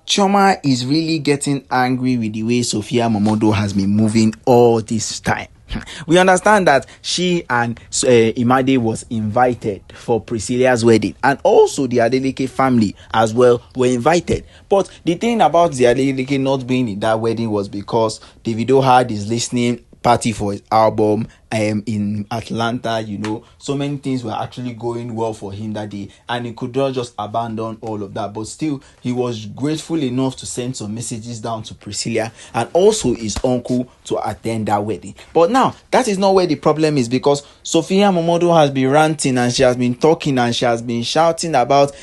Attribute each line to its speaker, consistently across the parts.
Speaker 1: Chioma is really getting angry with the way Sophia MOMODU has been moving all this time. We understand that she and IMADE was invited for Priscilla's wedding, and also the ADELEKE family as well were invited. But the thing about the ADELEKE not being in that wedding was because Davido had his listening party for his album in Atlanta. So many things were actually going well for him that day, and he could not just abandon all of that. But still, he was grateful enough to send some messages down to Priscilla and also his uncle to attend that wedding. But now, that is not where the problem is, because Sophia MOMODU has been ranting and she has been talking and she has been shouting about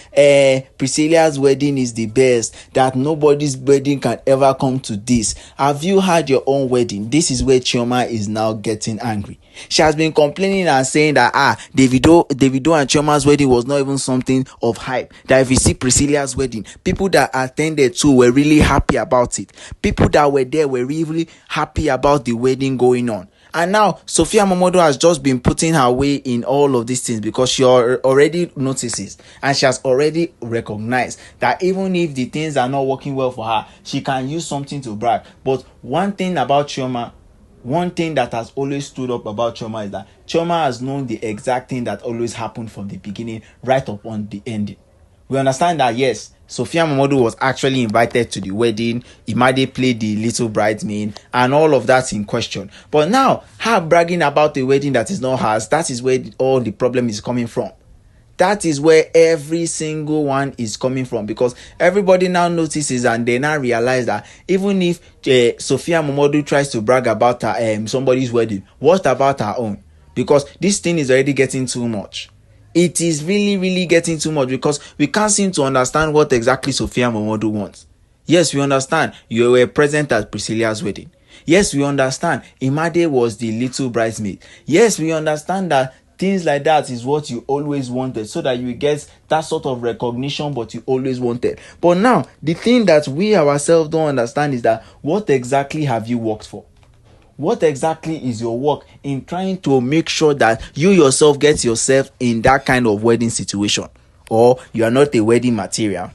Speaker 1: Priscilla's wedding is the best, that nobody's wedding can ever come to this. Have you had your own wedding? This is where Chioma is now getting angry. She has been complaining and saying that Davido and Chioma's wedding was not even something of hype. That if you see Priscilla's wedding, people that attended to were really happy about it. People that were there were really happy about the wedding going on. And now Sophia MOMODU has just been putting her way in all of these things, because she already notices and she has already recognized that even if the things are not working well for her, she can use something to brag. But one thing about Chioma, one thing that has always stood up about Chioma is that Chioma has known the exact thing that always happened from the beginning right up on the ending. We understand that, yes, Sophia MOMODU was actually invited to the wedding. IMADE played the little bridesmaid and all of that in question. But now, her bragging about a wedding that is not hers, that is where all the problem is coming from. That is where every single one is coming from, because everybody now notices and they now realize that even if Sophia MOMODU tries to brag about her, somebody's wedding, what about her own? Because this thing is already getting too much. It is really, really getting too much, because we can't seem to understand what exactly Sophia MOMODU wants. Yes, we understand you were present at Priscilla's wedding. Yes, we understand IMADE was the little bridesmaid. Yes, we understand that things like that is what you always wanted, so that you get that sort of recognition, but you always wanted. But now, the thing that we ourselves don't understand is that what exactly have you worked for? What exactly is your work in trying to make sure that you yourself get yourself in that kind of wedding situation? Or you are not a wedding material?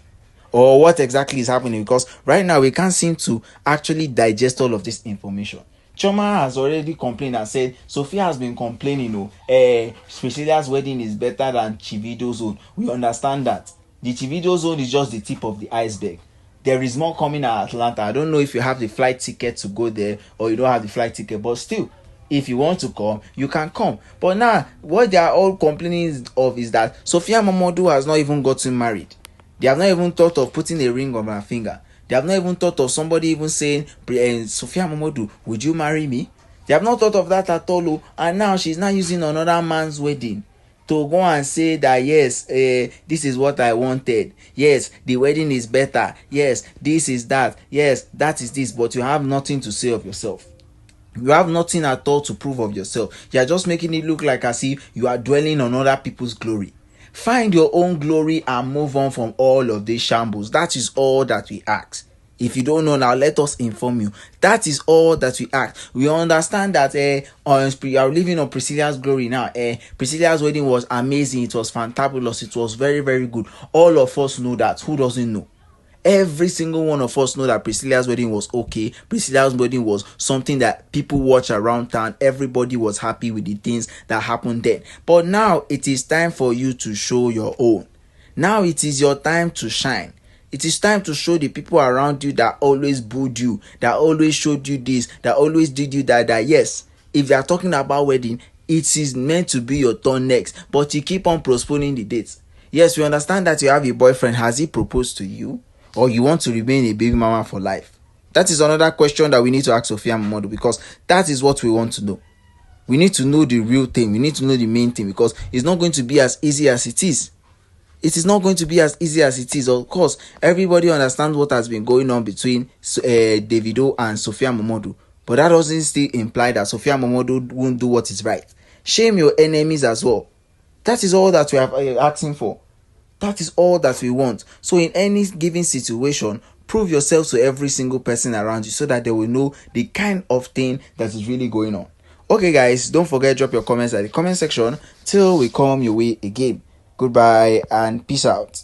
Speaker 1: Or what exactly is happening? Because right now we can't seem to actually digest all of this information. Chioma has already complained and said Sophia has been complaining, Priscilla's wedding is better than Chivido's own. We understand that. The Chivido's own is just the tip of the iceberg. There is more coming at Atlanta. I don't know if you have the flight ticket to go there or you don't have the flight ticket, but still, if you want to come, you can come. But now, what they are all complaining of is that Sophia MOMODU has not even gotten married. They have not even thought of putting a ring on her finger. They have not even thought of somebody even saying, Sophia MOMODU, would you marry me? They have not thought of that at all. And now she's not using another man's wedding to go and say that, yes, this is what I wanted. Yes, the wedding is better. Yes, this is that. Yes, that is this. But you have nothing to say of yourself. You have nothing at all to prove of yourself. You are just making it look like as if you are dwelling on other people's glory. Find your own glory and move on from all of these shambles. That is all that we ask. If you don't know now, let us inform you. That is all that we ask. We understand that we are living on Priscilla's glory now. Priscilla's wedding was amazing. It was fantabulous. It was very, very good. All of us know that. Who doesn't know? Every single one of us know that Priscilla's wedding was okay. Priscilla's wedding was something that people watch around town. Everybody was happy with the things that happened then. But now it is time for you to show your own. Now it is your time to shine. It is time to show the people around you that always booed you, that always showed you this, that always did you that yes, if they are talking about wedding, it is meant to be your turn next, but you keep on postponing the dates. Yes, we understand that you have a boyfriend. Has he proposed to you? Or you want to remain a baby mama for life? That is another question that we need to ask Sophia MOMODU, because that is what we want to know. We need to know the real thing. We need to know the main thing, because it's not going to be as easy as it is. It is not going to be as easy as it is. Of course, everybody understands what has been going on between Davido and Sophia MOMODU. But that doesn't still imply that Sophia MOMODU won't do what is right. Shame your enemies as well. That is all that we are asking for. That is all that we want. So in any given situation, prove yourself to every single person around you, so that they will know the kind of thing that is really going on. Okay, guys, don't forget to drop your comments at the comment section till we come your way again. Goodbye and peace out.